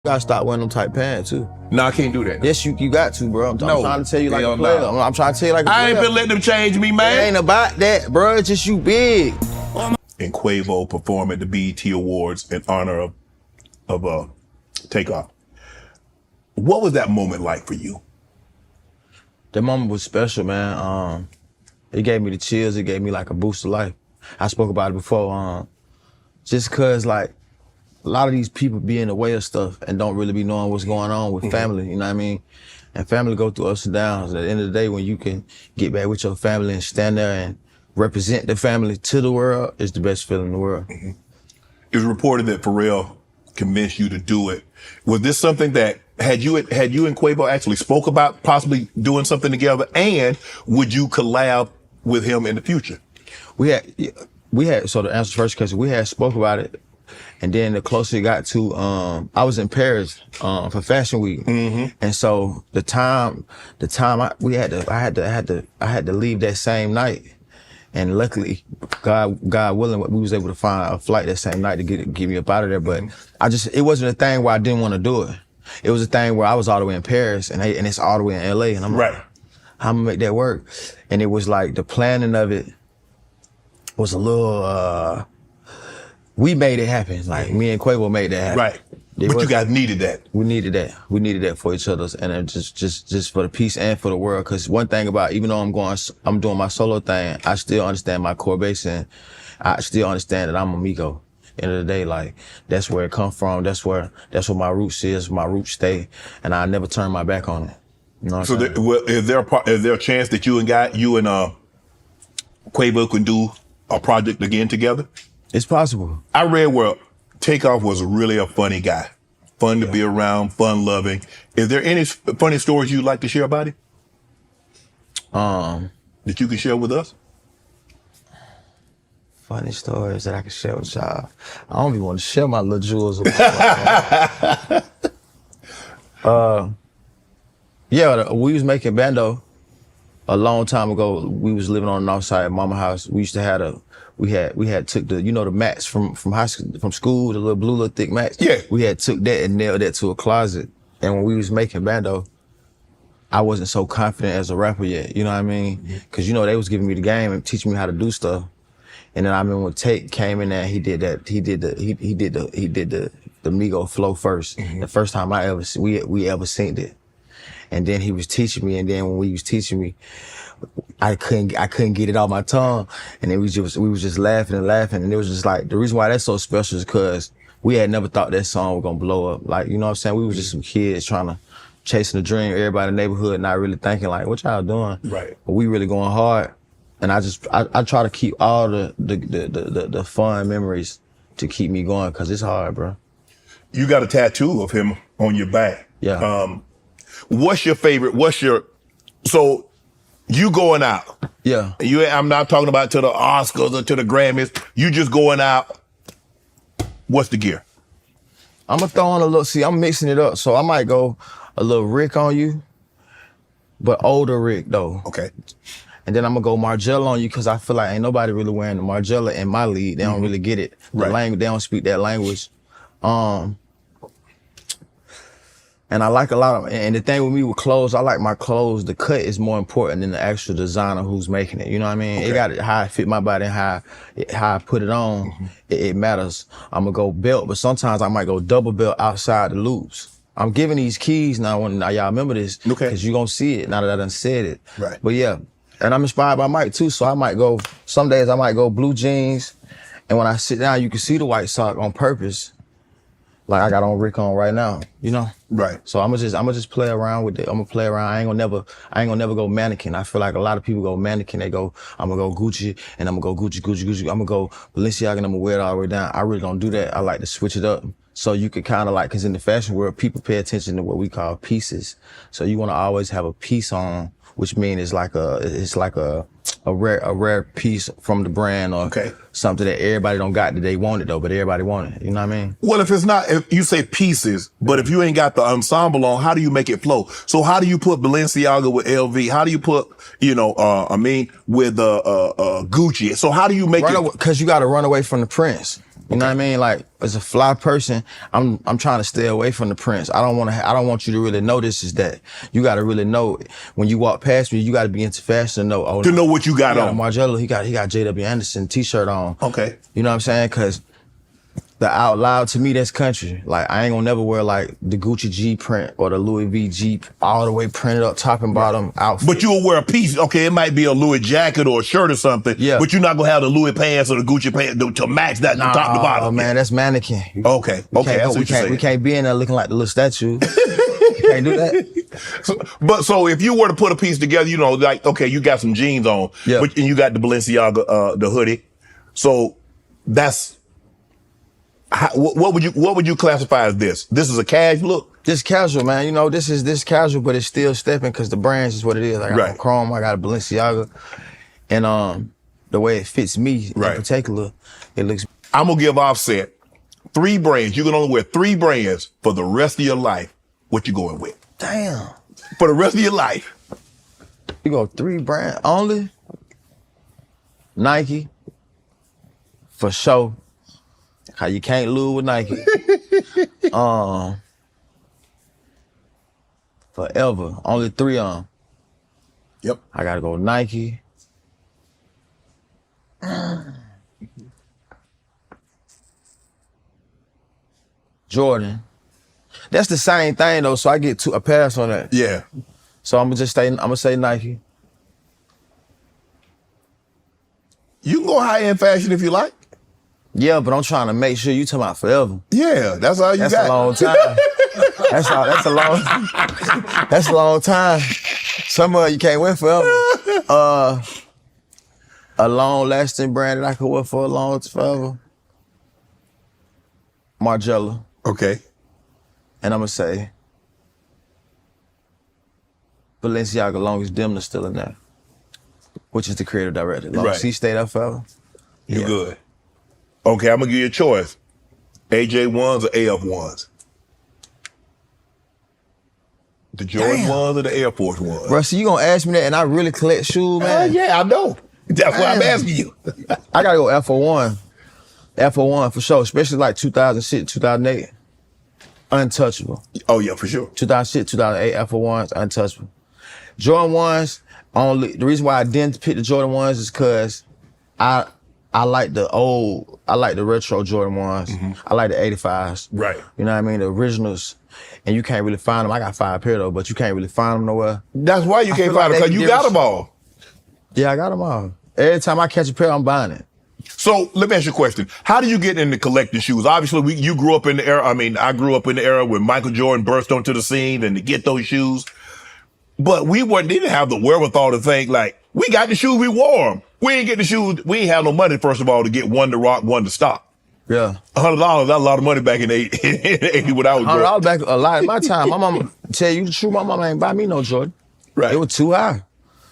You gotta stop wearing them tight pants too. No, I can't do that. Yes, you got to, bro. I'm trying to tell you like a player. No. I'm trying to tell you like a player. I ain't been letting them change me, man. It ain't about that, bro. It's just you big. And Quavo perform at the BET Awards in honor of Takeoff. What was that moment like for you? That moment was special, man. It gave me the chills. It gave me like a boost of life. I spoke about it before. Just cause like a lot of these people be in the way of stuff and don't really be knowing what's going on with family, you know what I mean? And family go through ups and downs. At the end of the day, when you can get back with your family and stand there and represent the family to the world, it's the best feeling in the world. It was reported that Pharrell convinced you to do it. Was this something that had you and Quavo actually spoke about possibly doing something together? And would you collab with him in the future? We had, so to answer the first question, we had spoke about it. And then the closer it got to, I was in Paris for Fashion Week, and so the time I had to leave that same night, and luckily, God willing, we was able to find a flight that same night to get me up out of there. But it wasn't a thing where I didn't want to do it. It was a thing where I was all the way in Paris, and it's all the way in LA, and I'm like, how I'm gonna make that work? And it was like the planning of it was a little. We made it happen. Like me and Quavo made that happen. Right. But you guys needed that. We needed that. We needed that for each other, and just for the peace and for the world. Because one thing about, even though I'm doing my solo thing, I still understand my core base, and I still understand that I'm amigo. End of the day, like that's where it come from. That's where my roots is. My roots stay, and I never turn my back on it. You know what I'm saying? Is there a chance that you and Quavo can do a project again together? It's possible. I read where Takeoff was really a funny guy. Fun to be around, fun loving. Is there any funny stories you'd like to share about him? That you can share with us? Funny stories that I can share with y'all. I don't even want to share my little jewels. Yeah, we was making bando a long time ago. We was living on the north side of Mama house. We used to have we had took the, you know, the mats from high school, from school, the little blue, little thick mats. Yeah. We had took that and nailed that to a closet. And when we was making bando, I wasn't so confident as a rapper yet. You know what I mean? Cause you know, they was giving me the game and teaching me how to do stuff. And then I remember when Tate came in there, he did the Migo flow first. The first time we ever seen it. And then he was teaching me, and then when he was teaching me, I couldn't get it off my tongue, and we was just laughing and laughing, and it was just like, the reason why that's so special is because we had never thought that song was gonna blow up. Like, you know what I'm saying? We was just some kids chasing a dream. Everybody in the neighborhood not really thinking like, what y'all doing? Right. But we really going hard, and I try to keep all the fun memories to keep me going, cause it's hard, bro. You got a tattoo of him on your back. Yeah. What's your favorite? So you going out? Yeah. I'm not talking about to the Oscars or to the Grammys. You just going out. What's the gear? I'm gonna throw on a little, see, I'm mixing it up. So I might go a little Rick on you, but older Rick though. Okay. And then I'm gonna go Margiela on you, because I feel like ain't nobody really wearing the Margiela in my league. They don't really get it. They don't speak that language. And I like a lot of, and the thing with me with clothes, I like my clothes, the cut is more important than the actual designer who's making it. You know what I mean? Okay. It got how it fit my body and how I put it on, it matters. I'm gonna go belt, but sometimes I might go double belt outside the loops. I'm giving these keys now, now y'all remember this, because you're gonna see it now that I done said it. Right. But yeah, and I'm inspired by Mike too, so I might go, some days I might go blue jeans, and when I sit down, you can see the white sock on purpose. Like I got on Rick on right now, you know? Right. So I'm gonna just play around with it. I'm gonna play around. I ain't gonna never go mannequin. I feel like a lot of people go mannequin. They go, I'm gonna go Gucci, and I'm gonna go Gucci. I'm gonna go Balenciaga, and I'm gonna wear it all the way down. I really don't do that. I like to switch it up. So you could kind of like, cause in the fashion world, people pay attention to what we call pieces. So you wanna always have a piece on, which means it's like a rare piece from the brand, or something that everybody don't got that they want it though, but everybody want it. You know what I mean? Well, if you say pieces, but if you ain't got the ensemble on, how do you make it flow? So how do you put Balenciaga with LV? How do you put, with Gucci? So how do you make it? Cause you got to run away from the Prince. You know what I mean? Like, as a fly person, I'm trying to stay away from the prints. I don't want you to really know this is that. You got to really know when you walk past me. You got to be into fashion to know. Oh, to know what you got on. Margello, he got J.W. Anderson t-shirt on. Okay. You know what I'm saying? Because the out loud, to me, that's country. Like, I ain't gonna never wear like the Gucci G print or the Louis V Jeep all the way printed up top and bottom outfit. But you'll wear a piece. Okay, it might be a Louis jacket or a shirt or something. Yeah. But you're not gonna have the Louis pants or the Gucci pants to match that from top to bottom. Oh man, that's mannequin. Okay. We can't be in there looking like the little statue. Can't do that. So if you were to put a piece together, you know, like, okay, you got some jeans on, yeah, and you got the Balenciaga, the hoodie. So that's, what would you classify as this? This is a casual look? This casual, man. You know, this casual, but it's still stepping because the brands is what it is. I got a Chrome, I got a Balenciaga. And the way it fits me in particular, it looks. I'm gonna give Offset 3 brands. You can only wear 3 brands for the rest of your life. What you going with? Damn. For the rest of your life. You go 3 brands only? Nike. For sure. How you can't lose with Nike. Forever. Only 3 of them. Yep. I gotta go Nike. Jordan. That's the same thing though, so I get a pass on that. Yeah. So I'm gonna say Nike. You can go high-end fashion if you like. Yeah, but I'm trying to make sure you talking about forever. Yeah, that's all you got. That's a long time. That's a long time. Some of you can't wear forever. A long-lasting brand that I could wear for forever. Margello. Okay. And I'm gonna say Balenciaga, long as Demna's still in there, which is the creative director. Long as he stayed up forever. You good. Okay, I'm gonna give you a choice. AJ1s or AF1s? The Jordan ones or the Air Force ones? Bro, so you gonna ask me that and I really collect shoes, man? Yeah, I know. That's why I'm asking you. I gotta go F01. F01 for sure, especially like 2006, 2008. Untouchable. Oh yeah, for sure. 2006, 2008, F01s, untouchable. Jordan 1s, the reason why I didn't pick the Jordan 1s is because I like the retro Jordan 1s. Mm-hmm. I like the 85s. Right. You know what I mean? The originals. And you can't really find them. I got 5 pair though, but you can't really find them nowhere. That's why you can't find them, because you got them all. Yeah, I got them all. Every time I catch a pair, I'm buying it. So let me ask you a question. How did you get into collecting shoes? Obviously, you grew up in the era. I mean, I grew up in the era when Michael Jordan burst onto the scene and to get those shoes. But we didn't have the wherewithal to think like, we got the shoes, we wore them. We ain't get the shoes. We ain't have no money, first of all, to get one to rock, one to stock. Yeah. $100, that's a lot of money back in the 80 when I was growing up. $100 back a lot in my time. My mama, tell you the truth, my mama ain't buy me no Jordan. Right. It was too high.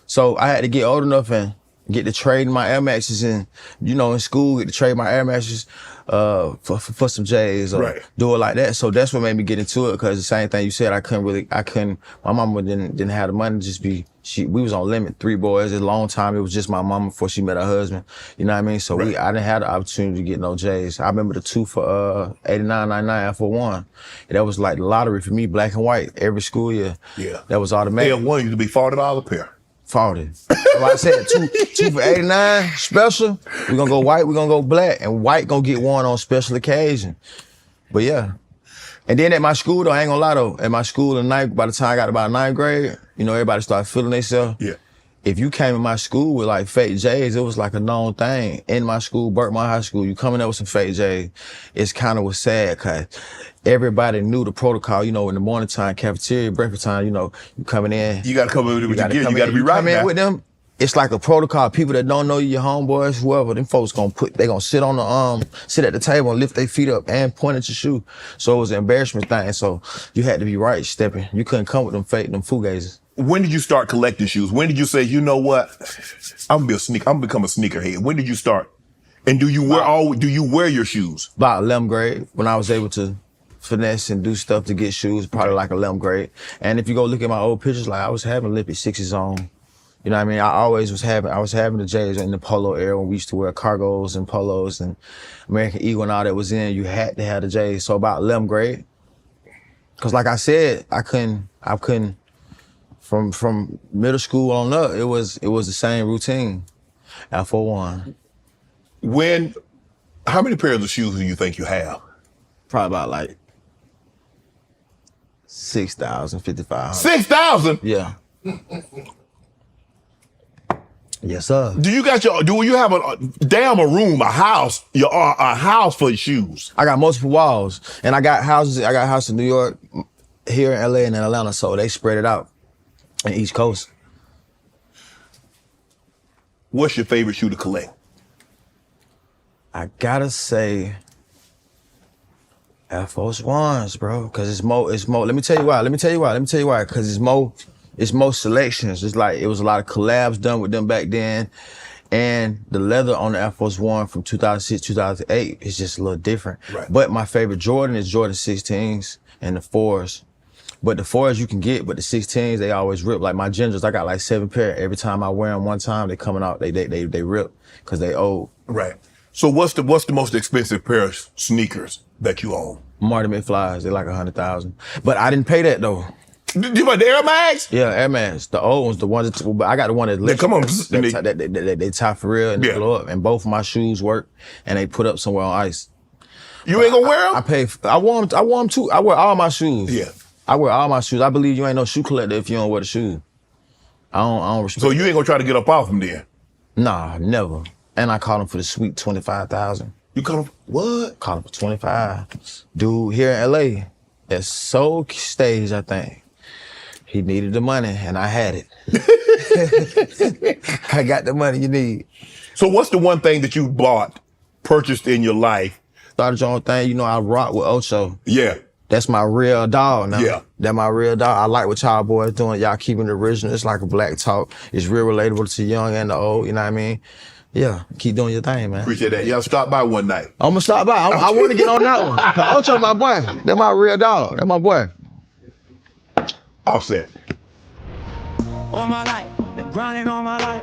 So I had to get old enough and get to trade my Air Maxes and, you know, in school, get to trade my Air Maxes for some J's or do it like that. So that's what made me get into it, because the same thing you said, my mama didn't have the money to just we was on limit, 3 boys. A long time, it was just my mama before she met her husband. You know what I mean? So I didn't have the opportunity to get no J's. I remember the 2 for 89, 99, F01. That was like the lottery for me, black and white, every school year. Yeah. That was automatic. F1 used to be $40 a pair. 40. So I said 2 for 89, special. We're gonna go white, we're gonna go black, and white gonna get worn on special occasion. But yeah. And then at my school though, I ain't gonna lie though, at my school in by the time I got about 9th grade, you know, everybody started feeling themselves. Yeah. If you came in my school with like fake J's, it was like a known thing. In my school, Burkmont High School, you coming up with some fake J's, it's kind of was sad, cause everybody knew the protocol. You know, in the morning time, cafeteria, breakfast time, you know, you coming in. You gotta come in with your gear, you gotta be right come in with them. It's like a protocol. People that don't know you, your homeboys, whoever, them folks they gonna sit on the sit at the table and lift their feet up and point at your shoe. So it was an embarrassment thing. So you had to be right stepping. You couldn't come with them fake, them fugazes. When did you start collecting shoes? When did you say, you know what, I'm gonna become a sneakerhead? When did you start? And do you wear your shoes? About 11th grade, when I was able to finesse and do stuff to get shoes, probably like 11th grade. And if you go look at my old pictures, like I was having Olympic 6s on. You know what I mean? I was having the J's in the polo era when we used to wear cargos and polos and American Eagle and all that was in. You had to have the J's. So about 11th grade, because like I said, I couldn't. From middle school on up, it was the same routine. F01. How many pairs of shoes do you think you have? Probably about like 6,000, 5,500. 6,000? Yeah. Yes, sir. Do you have a room, a house, a house for your shoes? I got multiple walls, and I got houses. I got a house in New York, here in LA, and in Atlanta. So they spread it out in East Coast. What's your favorite shoe to collect? I gotta say Air Force Ones, bro, because it's more. Let me tell you why. Because it's more selections. It's like it was a lot of collabs done with them back then. And the leather on the Air Force One from 2006, 2008 is just a little different. Right. But my favorite Jordan is Jordan 16s and the 4s. But the 4s you can get, but the 16s, they always rip. Like my Gingers, I got like 7 pair. Every time I wear them one time, they coming out, they rip because they old. Right. So what's the most expensive pair of sneakers that you own? Marty McFly's, they like 100,000. But I didn't pay that though. You buy the Air Max? Yeah, Air Max. The old ones, the ones that, but I got the one that Come on. they tie for real and they Yeah. blow up. And both of my shoes work and they put up somewhere on ice. You ain't gonna wear them? I wore them too. I wear all my shoes. Yeah. I wear all my shoes. I believe you ain't no shoe collector if you don't wear the shoes. I don't respect. So you ain't gonna try to get up off them then? Nah, never. And I caught him for the sweet 25,000. You come what? Caught him for 25. Dude here in LA at Soul Stage, I think. He needed the money and I had it. I got the money you need. So what's the one thing that you purchased in your life? Started your own thing, you know, I rock with Ocho. Yeah. That's my real dog now. Yeah. That's my real dog. I like what y'all boys doing. Y'all keeping it original. It's like a black talk. It's real relatable to the young and the old, you know what I mean? Yeah, keep doing your thing, man. Appreciate that. Y'all stop by one night. I'm gonna stop by. I want to get on that one. Ocho my boy. That's my real dog. That's my boy. Offset. All my life, been grinding all my life.